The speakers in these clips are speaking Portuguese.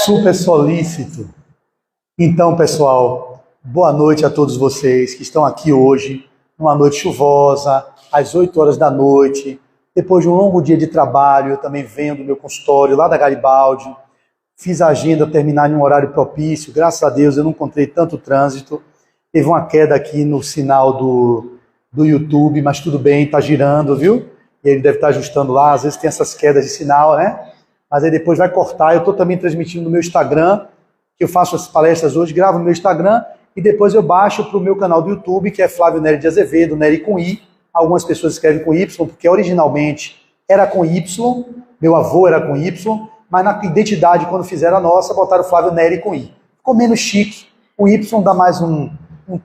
Super solícito. Então, pessoal, boa noite a todos vocês que estão aqui hoje, numa noite chuvosa, às 8 horas da noite, depois de um longo dia de trabalho. Eu também venho do meu consultório lá da Garibaldi, fiz a agenda terminar em um horário propício, graças a Deus eu não encontrei tanto trânsito, teve uma queda aqui no sinal do YouTube, mas tudo bem, tá girando, viu? E ele deve estar ajustando lá, às vezes tem essas quedas de sinal, né? Mas aí depois vai cortar. Eu estou também transmitindo no meu Instagram, que eu faço as palestras hoje, gravo no meu Instagram, e depois eu baixo para o meu canal do YouTube, que é Flávio Nery de Azevedo, Nery com I. Algumas pessoas escrevem com Y, porque originalmente era com Y, meu avô era com Y, mas na identidade, quando fizeram a nossa, botaram Flávio Nery com I. Ficou menos chique, o Y dá mais um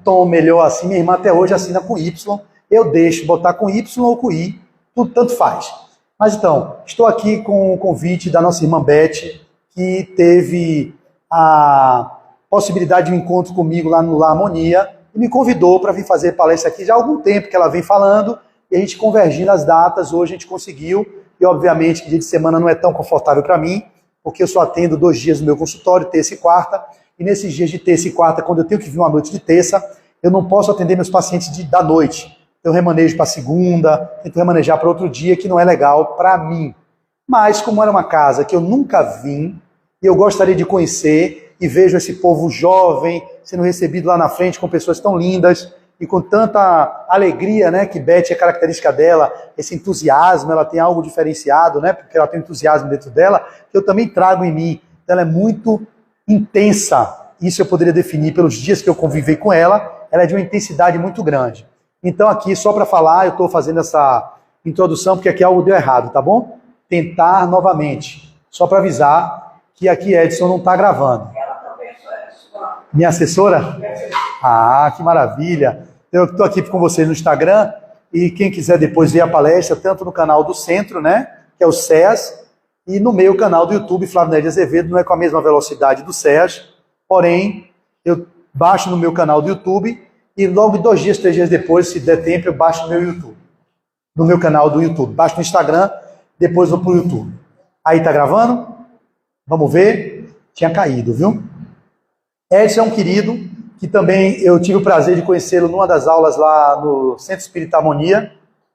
tom melhor assim. Minha irmã até hoje assina com Y, eu deixo botar com Y ou com I, tudo tanto faz. Mas então, estou aqui com o convite da nossa irmã Beth, que teve a possibilidade de um encontro comigo lá no La Harmonia, e me convidou para vir fazer palestra aqui já há algum tempo que ela vem falando, e a gente convergindo as datas, hoje a gente conseguiu, e obviamente que dia de semana não é tão confortável para mim, porque eu só atendo 2 dias no meu consultório, terça e quarta, e nesses dias de terça e quarta, quando eu tenho que vir uma noite de terça, eu não posso atender meus pacientes da noite. Eu remanejo para segunda, tento remanejar para outro dia, que não é legal para mim. Mas, como era uma casa que eu nunca vim, e eu gostaria de conhecer, e vejo esse povo jovem sendo recebido lá na frente com pessoas tão lindas, e com tanta alegria, né, que Beth é característica dela, esse entusiasmo, ela tem algo diferenciado, né, porque ela tem entusiasmo dentro dela, que eu também trago em mim. Ela é muito intensa, isso eu poderia definir pelos dias que eu convivei com ela, ela é de uma intensidade muito grande. Então aqui, só para falar, eu estou fazendo essa introdução, porque aqui algo deu errado, tá bom? Tentar novamente. Só para avisar que aqui Edson não está gravando. Minha assessora? Ah, que maravilha. Eu estou aqui com vocês no Instagram, e quem quiser depois ver a palestra, tanto no canal do Centro, né, que é o SEAS, e no meu canal do YouTube, Flávio Nery de Azevedo, não é com a mesma velocidade do SEAS, porém, eu baixo no meu canal do YouTube, e logo 2 dias, 3 dias depois, se der tempo, eu baixo no meu YouTube. No meu canal do YouTube. Baixo no Instagram, depois vou pro YouTube. Aí tá gravando? Vamos ver? Tinha caído, viu? Edson é um querido, que também eu tive o prazer de conhecê-lo numa das aulas lá no Centro Espírita Harmonia,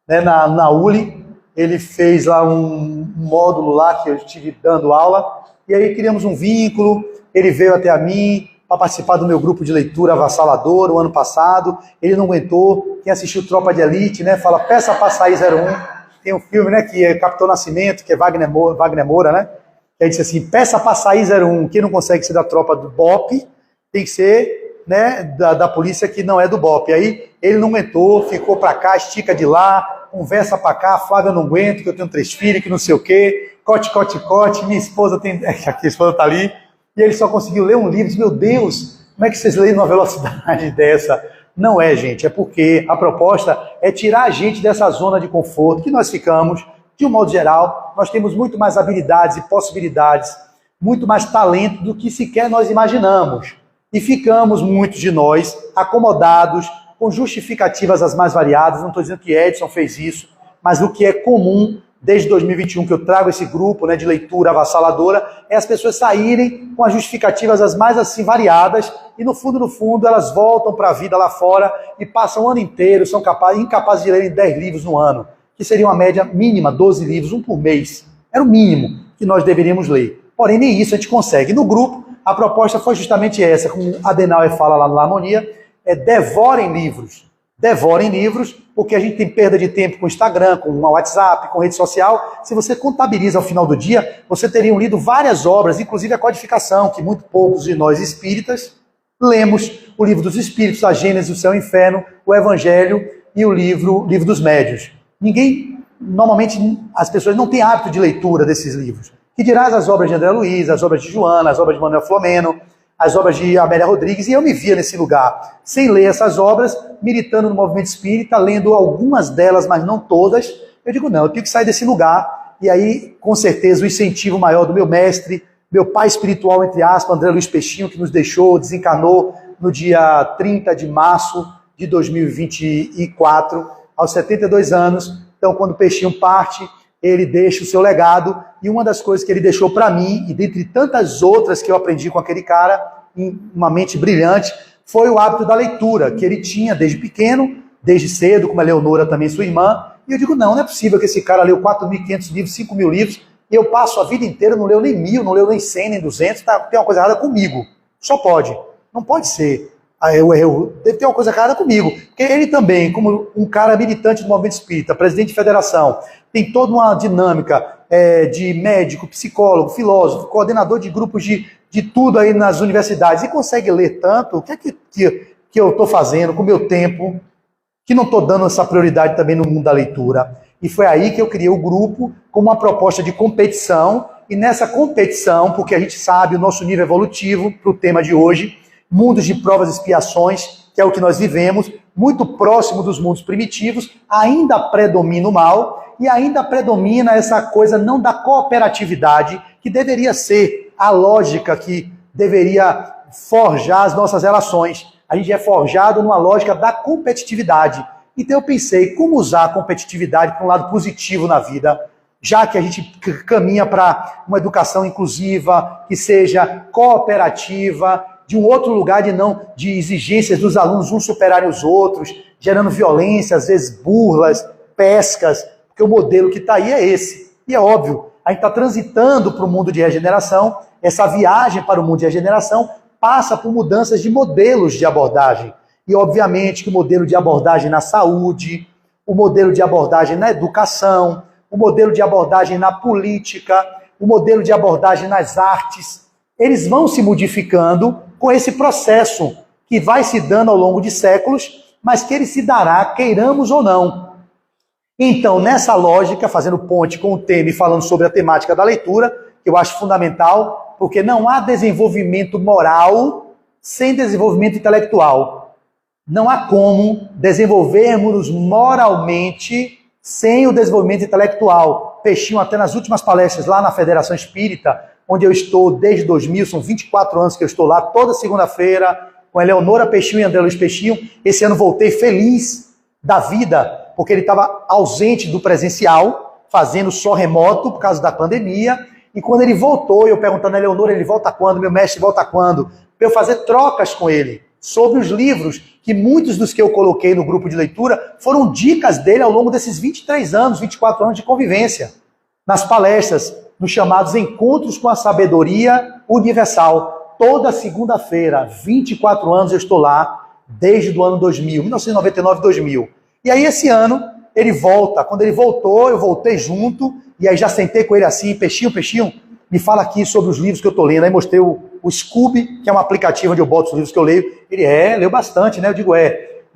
né, na ULI. Ele fez lá um módulo lá que eu estive dando aula, e aí criamos um vínculo. Ele veio até a mim para participar do meu grupo de leitura avassalador o ano passado. Ele não aguentou. Quem assistiu Tropa de Elite, né, fala, peça para sair 01. Tem um filme, né, que é Capitão Nascimento, que é Wagner Moura, né? Que aí disse assim, peça para sair 01. Quem não consegue ser da tropa do BOPE, tem que ser, né, da polícia que não é do BOPE. Aí ele não aguentou, ficou para cá, estica de lá, conversa para cá, Flávio, eu não aguento, que eu tenho 3 filhos, que não sei o quê, cote, minha esposa tem... Aqui a esposa tá ali. E ele só conseguiu ler um livro, disse, meu Deus, como é que vocês leem numa velocidade dessa? Não é, gente, é porque a proposta é tirar a gente dessa zona de conforto que nós ficamos. De um modo geral, nós temos muito mais habilidades e possibilidades, muito mais talento do que sequer nós imaginamos. E ficamos, muitos de nós, acomodados, com justificativas as mais variadas. Não estou dizendo que Edson fez isso, mas o que é comum desde 2021 que eu trago esse grupo, né, de leitura avassaladora, é as pessoas saírem com as justificativas as mais assim variadas, e no fundo, elas voltam para a vida lá fora e passam o ano inteiro, são incapazes de lerem 10 livros no ano, que seria uma média mínima, 12 livros, 1 por mês. Era o mínimo que nós deveríamos ler. Porém, nem isso a gente consegue. No grupo, a proposta foi justamente essa, como Adenauer fala lá no La Harmonia, é devorem livros. Devorem livros, porque a gente tem perda de tempo com Instagram, com WhatsApp, com rede social. Se você contabiliza ao final do dia, você teria lido várias obras, inclusive a codificação, que muito poucos de nós espíritas lemos: o Livro dos Espíritos, a Gênesis, o Céu e o Inferno, o Evangelho e o Livro dos Médiuns. Normalmente, as pessoas não têm hábito de leitura desses livros. Que dirás as obras de André Luiz, as obras de Joana, as obras de Manuel Flomeno, as obras de Amélia Rodrigues, e eu me via nesse lugar, sem ler essas obras, militando no movimento espírita, lendo algumas delas, mas não todas. Eu digo, não, eu tenho que sair desse lugar, e aí, com certeza, o incentivo maior do meu mestre, meu pai espiritual, entre aspas, André Luiz Peixinho, que nos deixou, desencarnou no dia 30 de março de 2024, aos 72 anos. Então, quando o Peixinho parte, ele deixa o seu legado, e uma das coisas que ele deixou para mim, e dentre tantas outras que eu aprendi com aquele cara, uma mente brilhante, foi o hábito da leitura, que ele tinha desde pequeno, desde cedo, como a Leonora também, sua irmã, e eu digo, não é possível que esse cara leu 4.500 livros, 5.000 livros, e eu passo a vida inteira, não leu nem 1.000, não leu nem 100, nem 200, tem uma coisa errada comigo. Só pode. Não pode ser. Deve ter uma coisa errada comigo. Porque ele também, como um cara militante do movimento espírita, presidente de federação, tem toda uma dinâmica de médico, psicólogo, filósofo, coordenador de grupos de tudo aí nas universidades, e consegue ler tanto, o que é que eu estou fazendo com o meu tempo, que não estou dando essa prioridade também no mundo da leitura. E foi aí que eu criei o grupo com uma proposta de competição, e nessa competição, porque a gente sabe o nosso nível evolutivo para o tema de hoje, mundos de provas e expiações, que é o que nós vivemos, muito próximo dos mundos primitivos, ainda predomina o mal, e ainda predomina essa coisa não da cooperatividade, que deveria ser a lógica que deveria forjar as nossas relações. A gente é forjado numa lógica da competitividade. Então eu pensei, como usar a competitividade para um lado positivo na vida, já que a gente caminha para uma educação inclusiva, que seja cooperativa, de um outro lugar de exigências dos alunos uns superarem os outros, gerando violência, às vezes burlas, pescas, porque o modelo que está aí é esse. E é óbvio, a gente está transitando para o mundo de regeneração, essa viagem para o mundo de regeneração passa por mudanças de modelos de abordagem. E, obviamente, que o modelo de abordagem na saúde, o modelo de abordagem na educação, o modelo de abordagem na política, o modelo de abordagem nas artes, eles vão se modificando com esse processo que vai se dando ao longo de séculos, mas que ele se dará, queiramos ou não. Então, nessa lógica, fazendo ponte com o tema e falando sobre a temática da leitura, que eu acho fundamental, porque não há desenvolvimento moral sem desenvolvimento intelectual. Não há como desenvolvermos moralmente sem o desenvolvimento intelectual. Peixinho, até nas últimas palestras lá na Federação Espírita, onde eu estou desde 2000, são 24 anos que eu estou lá, toda segunda-feira, com a Eleonora Peixinho e André Luiz Peixinho. Esse ano voltei feliz da vida, porque ele estava ausente do presencial, fazendo só remoto por causa da pandemia. E quando ele voltou, eu perguntando a Eleonora, ele volta quando? Meu mestre volta quando? Para eu fazer trocas com ele sobre os livros, que muitos dos que eu coloquei no grupo de leitura foram dicas dele ao longo desses 23 anos, 24 anos de convivência, nas palestras, nos chamados Encontros com a Sabedoria Universal. Toda segunda-feira, 24 anos eu estou lá, desde o ano 2000, 1999, 2000. E aí esse ano ele volta. Quando ele voltou, eu voltei junto, e aí já sentei com ele assim, Peixinho, me fala aqui sobre os livros que eu estou lendo. Aí mostrei o Scooby, que é um aplicativo onde eu boto os livros que eu leio. Ele, leu bastante, né? Eu digo,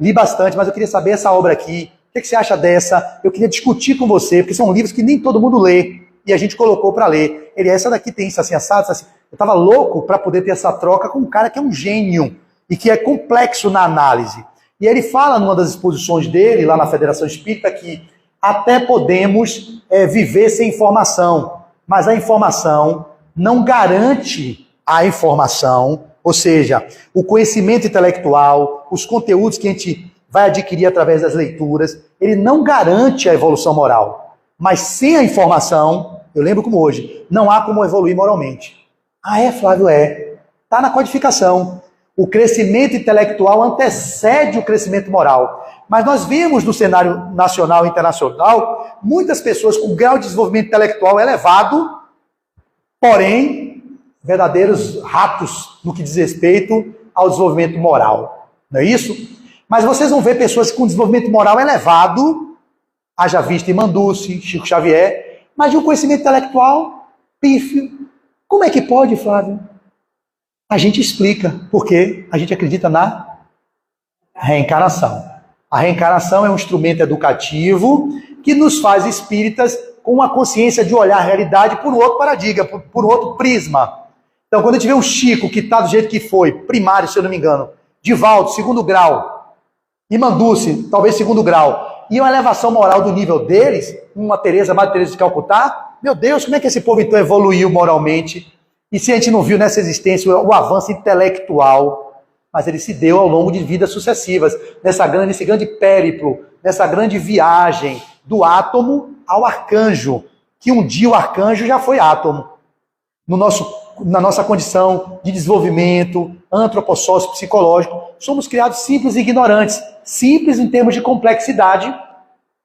li bastante, mas eu queria saber essa obra aqui. O que você acha dessa? Eu queria discutir com você, porque são livros que nem todo mundo lê, e a gente colocou para ler. Ele, essa daqui tem isso assim, assado, assim. Eu estava louco para poder ter essa troca com um cara que é um gênio, e que é complexo na análise. E ele fala numa das exposições dele, lá na Federação Espírita, que até podemos viver sem informação, mas a informação não garante a informação, ou seja, o conhecimento intelectual, os conteúdos que a gente vai adquirir através das leituras, ele não garante a evolução moral. Mas sem a informação, eu lembro como hoje, não há como evoluir moralmente. Ah, Flávio, está na codificação. O crescimento intelectual antecede o crescimento moral. Mas nós vimos no cenário nacional e internacional muitas pessoas com grau de desenvolvimento intelectual elevado, porém, verdadeiros ratos no que diz respeito ao desenvolvimento moral. Não é isso? Mas vocês vão ver pessoas com desenvolvimento moral elevado, haja vista Manduce, Chico Xavier, mas de um conhecimento intelectual pífio. Como é que pode, Flávio? A gente explica, porque a gente acredita na reencarnação. A reencarnação é um instrumento educativo que nos faz espíritas com uma consciência de olhar a realidade por um outro paradigma, por um outro prisma. Então, quando a gente vê um Chico que está do jeito que foi, primário, se eu não me engano, Divaldo, segundo grau, e Manduce, talvez segundo grau, e uma elevação moral do nível deles, uma Madre Teresa de Calcutá, meu Deus, como é que esse povo então evoluiu moralmente? E se a gente não viu nessa existência o avanço intelectual, mas ele se deu ao longo de vidas sucessivas, nesse grande périplo, nessa grande viagem do átomo ao arcanjo, que um dia o arcanjo já foi átomo. Na nossa condição de desenvolvimento antropossócio psicológico, somos criados simples e ignorantes. Simples em termos de complexidade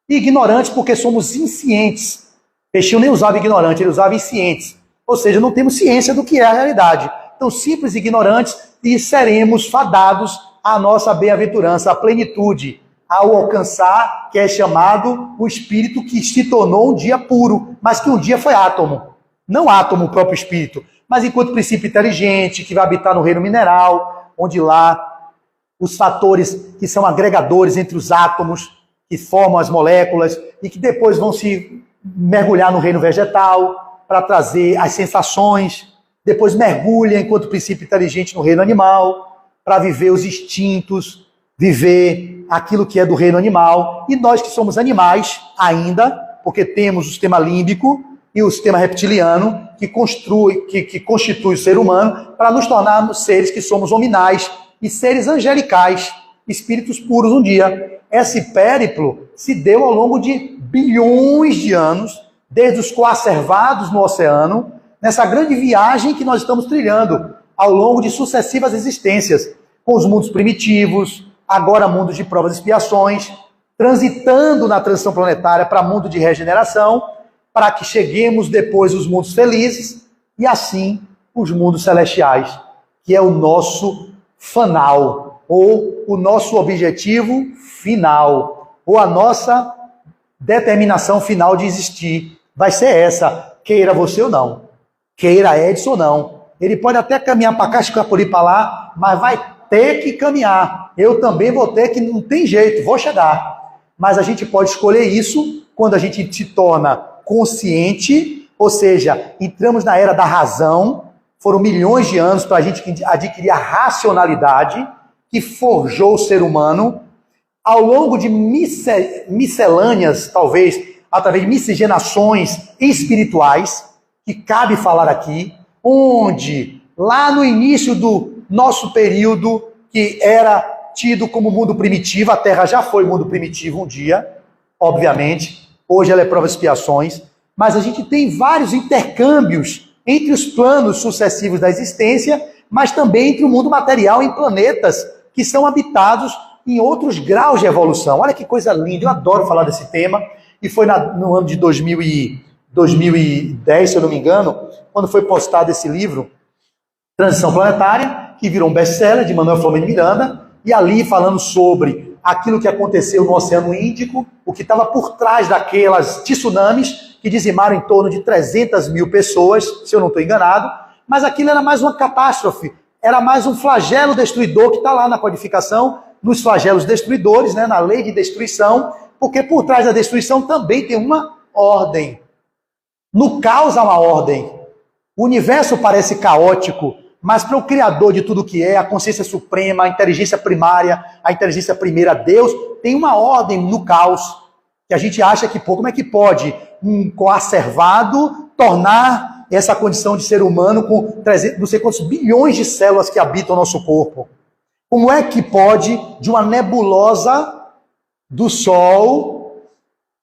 e ignorantes porque somos inscientes. Peixinho nem usava ignorante, ele usava inscientes. Ou seja, não temos ciência do que é a realidade. Então, simples e ignorantes, e seremos fadados à nossa bem-aventurança, à plenitude, ao alcançar, que é chamado o espírito que se tornou um dia puro, mas que um dia foi átomo. Não átomo o próprio espírito, mas enquanto princípio inteligente, que vai habitar no reino mineral, onde lá os fatores que são agregadores entre os átomos, que formam as moléculas, e que depois vão se mergulhar no reino vegetal, para trazer as sensações, depois mergulha enquanto princípio inteligente no reino animal, para viver os instintos, viver aquilo que é do reino animal, e nós que somos animais ainda, porque temos o sistema límbico e o sistema reptiliano, que constitui o ser humano, para nos tornarmos seres que somos hominais e seres angelicais, espíritos puros um dia. Esse périplo se deu ao longo de bilhões de anos, desde os coacervados no oceano, nessa grande viagem que nós estamos trilhando ao longo de sucessivas existências, com os mundos primitivos, agora mundos de provas e expiações, transitando na transição planetária para mundo de regeneração, para que cheguemos depois aos mundos felizes e assim os mundos celestiais, que é o nosso fanal, ou o nosso objetivo final, ou a nossa determinação final de existir. Vai ser essa, queira você ou não, queira Edson ou não. Ele pode até caminhar para cá, escapulir para lá, mas vai ter que caminhar. Eu também vou ter que, não tem jeito, vou chegar. Mas a gente pode escolher isso quando a gente se torna consciente, ou seja, entramos na era da razão. Foram milhões de anos para a gente adquirir a racionalidade que forjou o ser humano ao longo de miscelâneas, talvez, através de miscigenações espirituais, que cabe falar aqui, onde, lá no início do nosso período, que era tido como mundo primitivo, a Terra já foi mundo primitivo um dia, obviamente, hoje ela é prova de expiações, mas a gente tem vários intercâmbios entre os planos sucessivos da existência, mas também entre o mundo material em planetas que são habitados em outros graus de evolução. Olha que coisa linda, eu adoro falar desse tema, e foi no ano de 2010, se eu não me engano, quando foi postado esse livro, Transição Planetária, que virou um best-seller de Manuel Flamengo Miranda, e ali falando sobre aquilo que aconteceu no Oceano Índico, o que estava por trás daquelas tsunamis que dizimaram em torno de 300 mil pessoas, se eu não estou enganado, mas aquilo era mais uma catástrofe, era mais um flagelo destruidor que está lá na codificação, nos flagelos destruidores, né, na lei de destruição, porque por trás da destruição também tem uma ordem. No caos há uma ordem. O universo parece caótico, mas para o Criador de tudo que é, a consciência suprema, a inteligência primária, a inteligência primeira, Deus, tem uma ordem no caos, que a gente acha que, pô, como é que pode um coacervado tornar essa condição de ser humano com 300, não sei quantos bilhões de células que habitam o nosso corpo? Como é que pode, de uma nebulosa do Sol,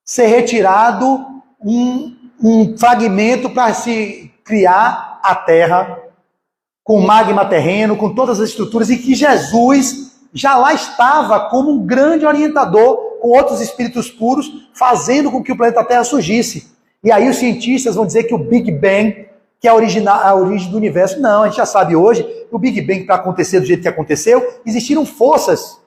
ser retirado um fragmento para se criar a Terra, com magma terreno, com todas as estruturas, e que Jesus já lá estava como um grande orientador, com outros espíritos puros, fazendo com que o planeta Terra surgisse. E aí os cientistas vão dizer que o Big Bang, que é a origem do universo. Não, a gente já sabe hoje que o Big Bang, para acontecer do jeito que aconteceu, existiram forças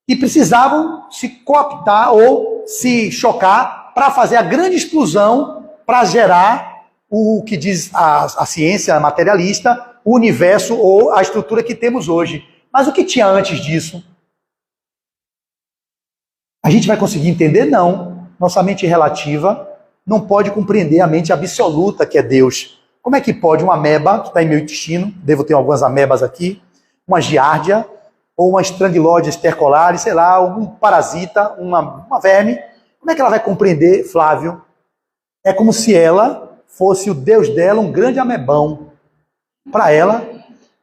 que precisavam se cooptar ou se chocar para fazer a grande explosão, para gerar o que diz a ciência materialista, o universo ou a estrutura que temos hoje. Mas o que tinha antes disso? A gente vai conseguir entender? Não. Nossa mente relativa não pode compreender a mente absoluta que é Deus. Como é que pode uma ameba, que está em meu intestino, devo ter algumas amebas aqui, uma giardia, ou uma Strongyloides stercolaris, sei lá, um parasita, uma verme, como é que ela vai compreender, Flávio? É como se ela fosse o Deus dela, um grande amebão. Para ela,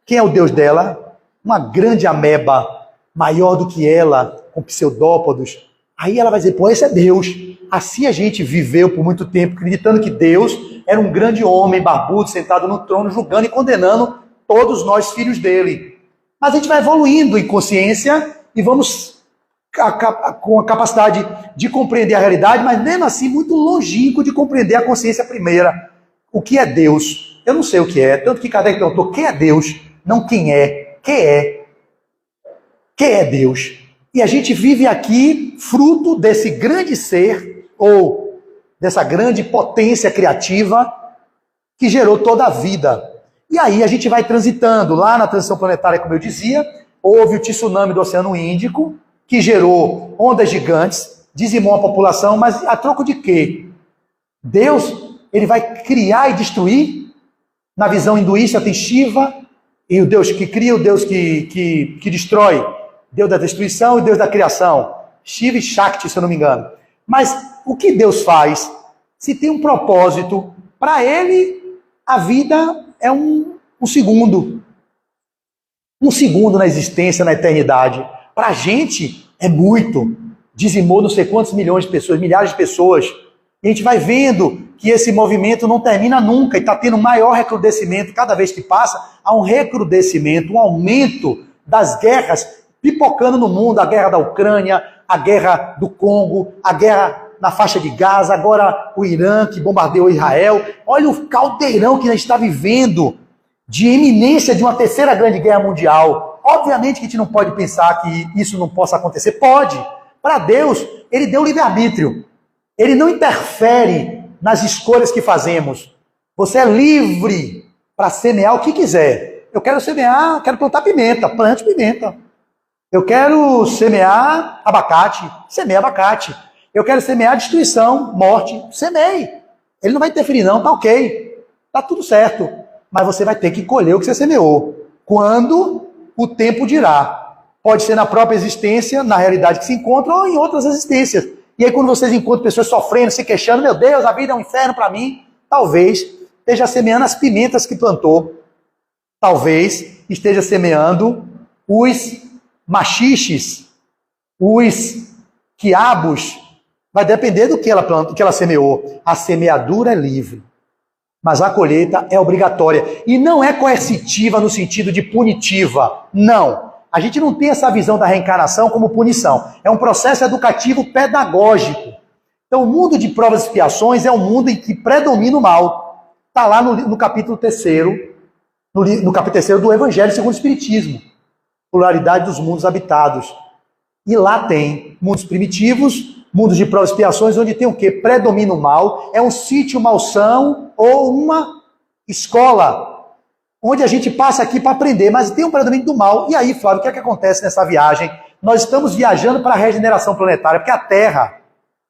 quem é o Deus dela? Uma grande ameba, maior do que ela, com pseudópodos, Aí ela vai dizer, pô, esse é Deus. Assim a gente viveu por muito tempo, acreditando que Deus era um grande homem, barbudo, sentado no trono, julgando e condenando todos nós, filhos dele. Mas a gente vai evoluindo em consciência e vamos com a capacidade de compreender a realidade, mas mesmo assim muito longínquo de compreender a consciência primeira. O que é Deus? Eu não sei o que é. Tanto que Kardec perguntou, quem é Deus? Não quem é. Quem é? Quem é Deus? E a gente vive aqui fruto desse grande ser, ou dessa grande potência criativa que gerou toda a vida. E aí a gente vai transitando. Lá na transição planetária, como eu dizia, houve o tsunami do Oceano Índico, que gerou ondas gigantes, dizimou a população, mas a troco de quê? Deus, ele vai criar e destruir? Na visão hinduísta tem Shiva, e o Deus que cria, o Deus que destrói. Deus da destruição e Deus da criação. Shiva e Shakti, se eu não me engano. Mas o que Deus faz? Se tem um propósito, para ele, a vida é um segundo. Um segundo na existência, na eternidade. Para a gente, é muito. Dizimou não sei quantos milhões de pessoas, milhares de pessoas. E a gente vai vendo que esse movimento não termina nunca e está tendo um maior recrudescimento. Cada vez que passa, há um recrudescimento, um aumento das guerras pipocando no mundo, a guerra da Ucrânia, a guerra do Congo, a guerra na faixa de Gaza, agora o Irã que bombardeou Israel. Olha o caldeirão que a gente está vivendo de iminência de uma terceira grande guerra mundial. Obviamente que a gente não pode pensar que isso não possa acontecer. Pode. Para Deus, ele deu livre-arbítrio. Ele não interfere nas escolhas que fazemos. Você é livre para semear o que quiser. Eu quero semear, quero plantar pimenta, plante pimenta. Eu quero semear abacate, semeie abacate. Eu quero semear destruição, morte, semeie. Ele não vai interferir não, tá ok. Tá tudo certo. Mas você vai ter que colher o que você semeou. Quando o tempo dirá. Pode ser na própria existência, na realidade que se encontra, ou em outras existências. E aí quando vocês encontram pessoas sofrendo, se queixando, meu Deus, a vida é um inferno para mim, talvez esteja semeando as pimentas que plantou. Talvez esteja semeando os machiches, os quiabos, vai depender do que ela planta, do que ela semeou. A semeadura é livre, mas a colheita é obrigatória. E não é coercitiva no sentido de punitiva. Não. A gente não tem essa visão da reencarnação como punição. É um processo educativo pedagógico. Então o mundo de provas e expiações é um mundo em que predomina o mal. Está lá no capítulo 3º, no capítulo 3º do Evangelho segundo o Espiritismo. Pluralidade dos mundos habitados. E lá tem mundos primitivos, mundos de provas e expiações, onde tem o quê? Predomina o mal, é um sítio malsão ou uma escola, onde a gente passa aqui para aprender, mas tem um predomínio do mal. E aí, Flávio, o que é que acontece nessa viagem? Nós estamos viajando para a regeneração planetária, porque a Terra,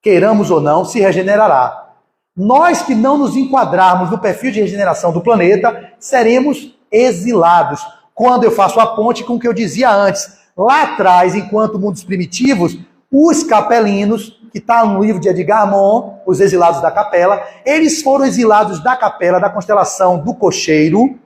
queiramos ou não, se regenerará. Nós que não nos enquadrarmos no perfil de regeneração do planeta, seremos exilados. Quando eu faço a ponte com o que eu dizia antes, lá atrás, enquanto mundos primitivos, os capelinos, que está no livro de Edgar Morin, Os Exilados da Capela, eles foram exilados da capela da constelação do Cocheiro,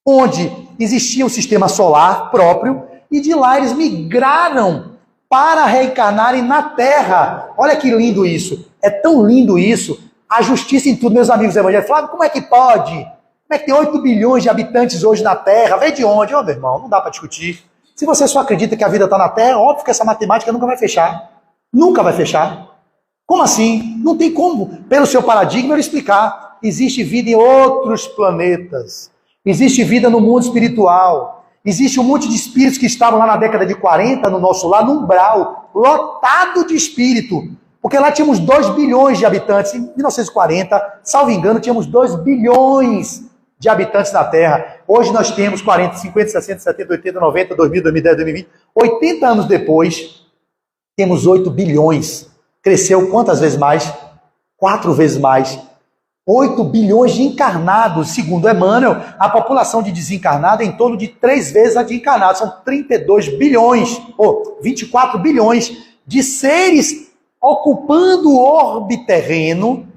onde existia um sistema solar próprio, e de lá eles migraram para reencarnarem na Terra. Olha que lindo isso. É tão lindo isso. A justiça em tudo, meus amigos evangélicos. Flávio, como é que pode? Como é que tem 8 bilhões de habitantes hoje na Terra? Vem de onde? Ô, meu irmão, não dá para discutir. Se você só acredita que a vida está na Terra, óbvio que essa matemática nunca vai fechar. Nunca vai fechar. Como assim? Não tem como, pelo seu paradigma, eu explicar. Existe vida em outros planetas. Existe vida no mundo espiritual. Existe um monte de espíritos que estavam lá na década de 40, no nosso lar, no umbral, lotado de espírito. Porque lá tínhamos 2 bilhões de habitantes. Em 1940, salvo engano, tínhamos 2 bilhões de habitantes na Terra. Hoje nós temos 40, 50, 60, 70, 80, 90, 2000, 2010, 2020. 80 anos depois, temos 8 bilhões. Cresceu quantas vezes mais? 4 vezes mais. 8 bilhões de encarnados. Segundo Emmanuel, a população de desencarnado é em torno de 3 vezes a de encarnados. São 32 bilhões, ou 24 bilhões de seres ocupando o orbe terreno,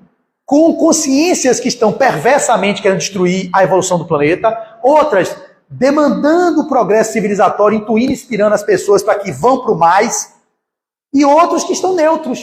com consciências que estão perversamente querendo destruir a evolução do planeta, outras demandando o progresso civilizatório, intuindo e inspirando as pessoas para que vão para o mais, E outros que estão neutros,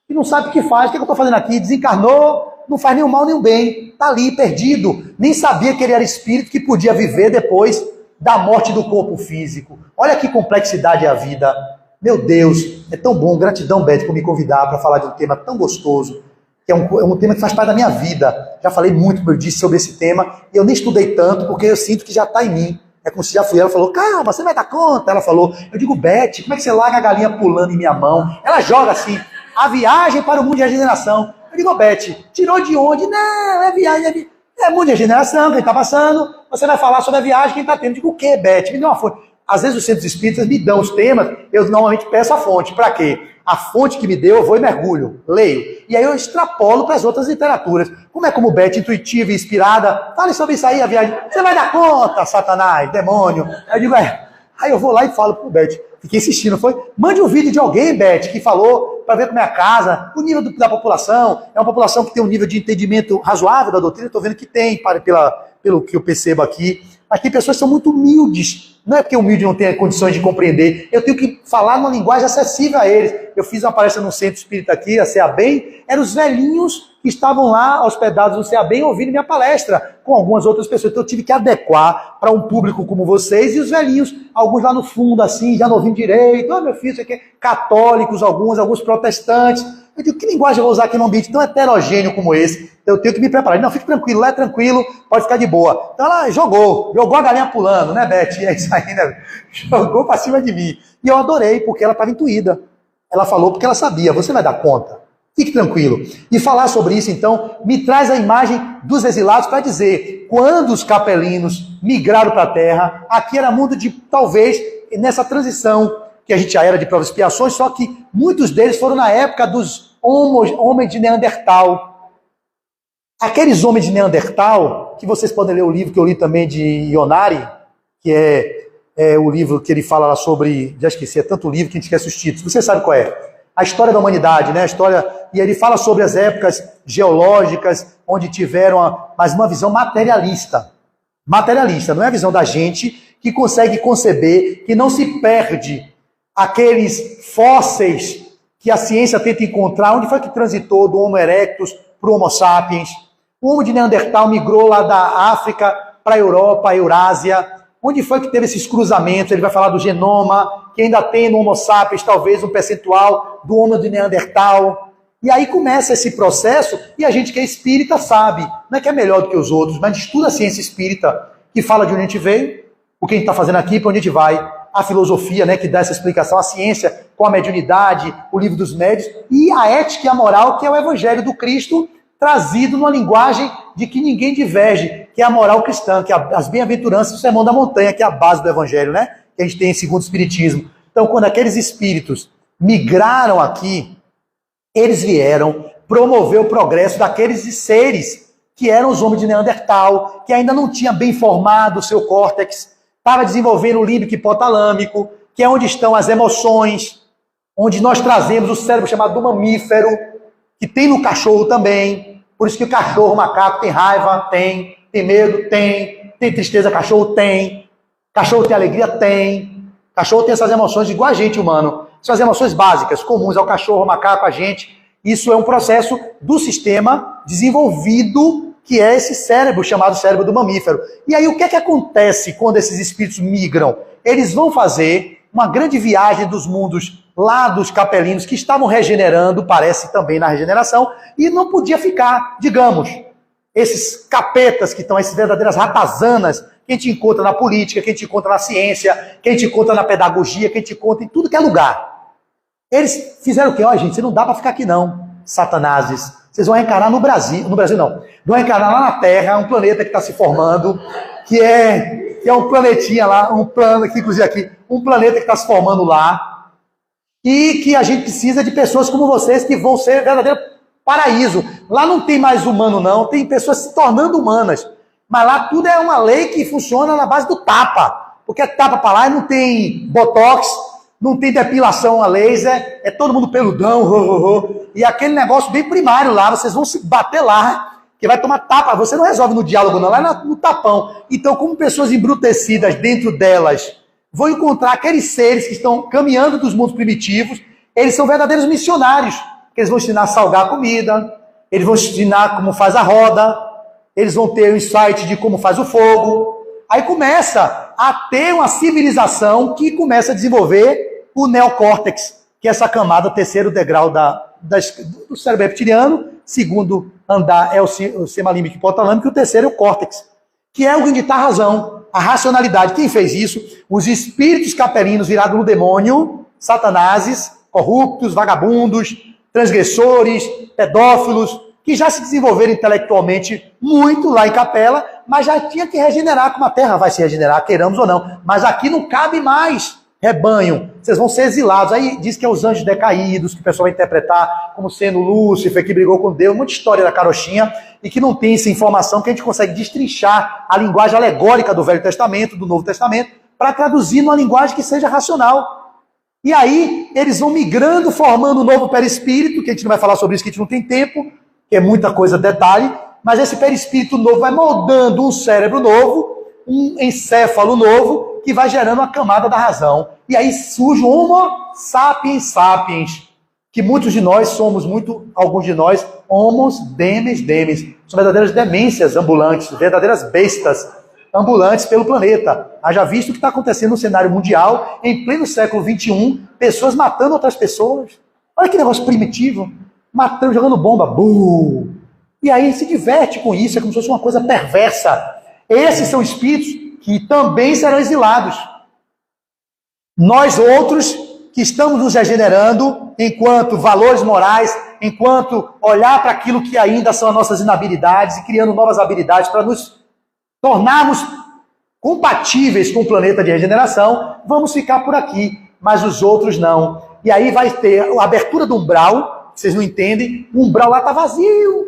que não sabem o que faz. O que eu estou fazendo aqui? Desencarnou, não faz nenhum mal, nenhum bem. Está ali, perdido. Nem sabia que ele era espírito que podia viver depois da morte do corpo físico. Olha que complexidade é a vida. Meu Deus, é tão bom. Gratidão, Beth, por me convidar para falar de um tema tão gostoso, que é um tema que faz parte da minha vida. Já falei muito, como eu disse, sobre esse tema, e eu nem estudei tanto, porque eu sinto que já está em mim. É como se já fui. Ela falou, calma, você vai dar conta. Ela falou, eu digo, Beth, como é que você larga a galinha pulando em minha mão? Ela joga assim, a viagem para o mundo de regeneração. Eu digo, Beth, tirou de onde? Não, é viagem, é mundo de regeneração, quem está passando, você vai falar sobre a viagem, quem está tendo. Eu digo, o quê, Beth? Me dê uma fonte. Às vezes os centros espíritas me dão os temas, eu normalmente peço a fonte. Para quê? A fonte que me deu, eu vou e mergulho, leio. E aí eu extrapolo para as outras literaturas. Como é como Beth, intuitiva e inspirada, fale sobre isso aí, a viagem. Você vai dar conta, Satanás, demônio. Aí eu digo, Aí eu vou lá e falo pro Beth. Fiquei insistindo, foi? Mande um vídeo de alguém, Beth, que falou para ver como é a casa, o nível da população. É uma população que tem um nível de entendimento razoável da doutrina, estou vendo que tem, pelo que eu percebo aqui. Mas tem pessoas que são muito humildes. Não é porque o humilde não tem condições de compreender. Eu tenho que falar numa linguagem acessível a eles. Eu fiz uma palestra no centro espírita aqui, a CEABEM, eram os velhinhos que estavam lá hospedados no CEABEM ouvindo minha palestra, com algumas outras pessoas. Então eu tive que adequar para um público como vocês e os velhinhos, alguns lá no fundo, assim, já não ouvindo direito. Meu filho, isso aqui é católicos, alguns protestantes. Eu digo, que linguagem eu vou usar aqui num ambiente tão heterogêneo como esse? Então eu tenho que me preparar. Não, fique tranquilo, lá é tranquilo, pode ficar de boa. Então ela jogou a galinha pulando, né, Beth? E é isso aí, né? Jogou para cima de mim. E eu adorei, porque ela estava intuída. Ela falou porque ela sabia, você vai dar conta. Fique tranquilo. E falar sobre isso, então, me traz a imagem dos exilados para dizer, quando os capelinos migraram para a Terra, aqui era mundo de, talvez, nessa transição, que a gente já era de provas e expiações, só que muitos deles foram na época dos homens de Neandertal. Aqueles homens de Neandertal, que vocês podem ler o livro que eu li também de Ionari, que é o livro que ele fala lá sobre, já esqueci, é tanto livro que a gente esquece os títulos, você sabe qual é? A história da humanidade, né? E ele fala sobre as épocas geológicas, onde tiveram mas uma visão materialista. Materialista, não é a visão da gente que consegue conceber que não se perde aqueles fósseis que a ciência tenta encontrar, onde foi que transitou do Homo erectus para o Homo sapiens. O Homo de Neandertal migrou lá da África para a Europa, a Eurásia. Onde foi que teve esses cruzamentos? Ele vai falar do genoma, que ainda tem no Homo sapiens talvez um percentual do Homo de Neandertal. E aí começa esse processo, e a gente que é espírita sabe, não é que é melhor do que os outros, mas estuda a ciência espírita, que fala de onde a gente veio, o que a gente está fazendo aqui, para onde a gente vai. A filosofia, né, que dá essa explicação, a ciência com a mediunidade, o livro dos médios, e a ética e a moral, que é o evangelho do Cristo, trazido numa linguagem de que ninguém diverge, que é a moral cristã, que é as bem-aventuranças do Sermão da Montanha, que é a base do evangelho, né, que a gente tem segundo o Espiritismo. Então, quando aqueles espíritos migraram aqui, eles vieram promover o progresso daqueles seres que eram os homens de Neandertal, que ainda não tinha bem formado o seu córtex, estava desenvolvendo o límbico hipotalâmico, que é onde estão as emoções, onde nós trazemos o cérebro chamado do mamífero, que tem no cachorro também. Por isso que o cachorro, o macaco, tem raiva, tem medo, tem tristeza, cachorro tem alegria, tem. Cachorro tem essas emoções igual a gente, humano. São as emoções básicas, comuns ao cachorro, ao macaco, a gente. Isso é um processo do sistema desenvolvido, que é esse cérebro chamado cérebro do mamífero. E aí o que é que acontece quando esses espíritos migram? Eles vão fazer uma grande viagem dos mundos lá dos capelinos, que estavam regenerando, parece também na regeneração, e não podia ficar, digamos, esses capetas que estão, essas verdadeiras ratazanas, que a gente encontra na política, que a gente encontra na ciência, que a gente encontra na pedagogia, que a gente encontra em tudo que é lugar. Eles fizeram o quê? Ó, gente, você não dá para ficar aqui não, satanases. Vocês vão reencarnar no Brasil não, vão reencarnar lá na Terra, um planeta que está se formando, que é um planetinha lá, um planeta que está se formando lá, e que a gente precisa de pessoas como vocês que vão ser verdadeiro paraíso. Lá não tem mais humano não, tem pessoas se tornando humanas, mas lá tudo é uma lei que funciona na base do tapa, porque tapa para lá e não tem botox, não tem depilação a laser, é todo mundo peludão, e aquele negócio bem primário lá, vocês vão se bater lá, que vai tomar tapa, você não resolve no diálogo não, lá no tapão. Então, como pessoas embrutecidas dentro delas vão encontrar aqueles seres que estão caminhando dos mundos primitivos, Eles são verdadeiros missionários, porque eles vão ensinar a salgar a comida, eles vão ensinar como faz a roda, eles vão ter o insight de como faz o fogo. Aí começa a ter uma civilização que começa a desenvolver o neocórtex, que é essa camada, terceiro degrau do cérebro reptiliano, segundo andar é o semalímbico hipotalâmico, e o terceiro é o córtex, que é o que dá a razão, a racionalidade. Quem fez isso? Os espíritos capelinos virados no demônio, satanases, corruptos, vagabundos, transgressores, pedófilos, que já se desenvolveram intelectualmente muito lá em Capela, mas já tinha que regenerar, como a Terra vai se regenerar, queiramos ou não. Mas aqui não cabe mais rebanho, vocês vão ser exilados. Aí diz que é os anjos decaídos, que o pessoal vai interpretar como sendo Lúcifer, que brigou com Deus, muita história da carochinha, e que não tem essa informação que a gente consegue destrinchar a linguagem alegórica do Velho Testamento, do Novo Testamento, para traduzir numa linguagem que seja racional. E aí eles vão migrando, formando um novo perispírito, que a gente não vai falar sobre isso, que a gente não tem tempo, que é muita coisa, detalhe, mas esse perispírito novo vai moldando um cérebro novo, um encéfalo novo, que vai gerando a camada da razão. E aí surge o Homo sapiens sapiens, que muitos de nós somos, alguns de nós, homos demes demes. São verdadeiras demências ambulantes, verdadeiras bestas ambulantes pelo planeta. Haja visto o que está acontecendo no cenário mundial, em pleno século XXI, pessoas matando outras pessoas. Olha que negócio primitivo. Matando, jogando bomba. Bum! E aí se diverte com isso, é como se fosse uma coisa perversa. Esses são espíritos que também serão exilados. Nós outros, que estamos nos regenerando, enquanto valores morais, enquanto olhar para aquilo que ainda são as nossas inabilidades e criando novas habilidades para nos tornarmos compatíveis com o planeta de regeneração, vamos ficar por aqui, mas os outros não. E aí vai ter a abertura do umbral, vocês não entendem, o umbral lá está vazio,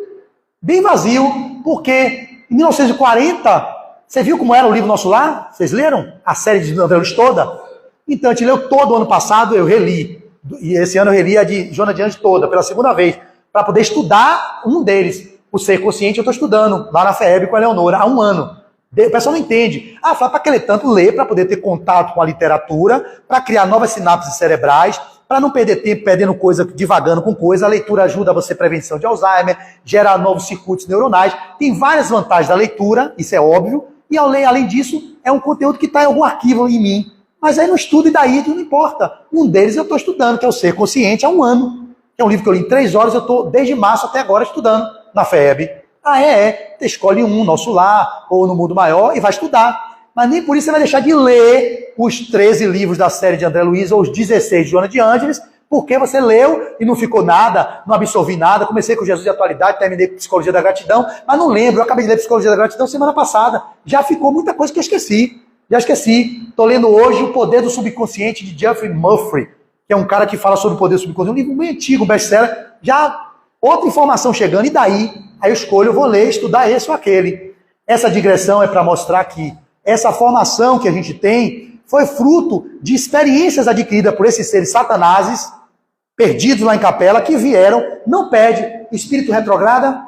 bem vazio, porque em 1940, você viu como era o livro Nosso Lar? Vocês leram a série de novelas toda? Então, a gente leu todo o ano passado, eu reli. E esse ano eu reli a de Joana de Anjos toda, pela segunda vez, para poder estudar um deles. O Ser Consciente eu estou estudando, lá na FEB com a Leonora, há um ano. O pessoal não entende. Fala para aquele tanto ler, para poder ter contato com a literatura, para criar novas sinapses cerebrais, para não perder tempo perdendo coisa, divagando com coisa. A leitura ajuda a você prevenção de Alzheimer, gera novos circuitos neuronais. Tem várias vantagens da leitura, isso é óbvio. E além disso, é um conteúdo que está em algum arquivo em mim. Mas aí no estudo e daí não importa. Um deles eu estou estudando, que é o Ser Consciente, há um ano. Que é um livro que eu li em 3 horas, eu estou desde março até agora estudando na FEB. Você escolhe um, Nosso Lar, ou No Mundo Maior, e vai estudar. Mas nem por isso você vai deixar de ler os 13 livros da série de André Luiz, ou os 16 de Joana de Ângeles, porque você leu e não ficou nada, não absorvi nada. Comecei com Jesus de Atualidade, terminei com Psicologia da Gratidão, mas não lembro, eu acabei de ler Psicologia da Gratidão semana passada. Já ficou muita coisa que eu esqueci. Já esqueci. Estou lendo hoje O Poder do Subconsciente, de Geoffrey Murphy, que é um cara que fala sobre o poder do subconsciente. Um livro bem antigo, um best-seller. Já outra informação chegando, e daí? Aí eu escolho, eu vou ler, estudar esse ou aquele. Essa digressão é para mostrar que essa formação que a gente tem foi fruto de experiências adquiridas por esses seres satanases, perdidos lá em Capela, que vieram, não perde. Espírito retrograda,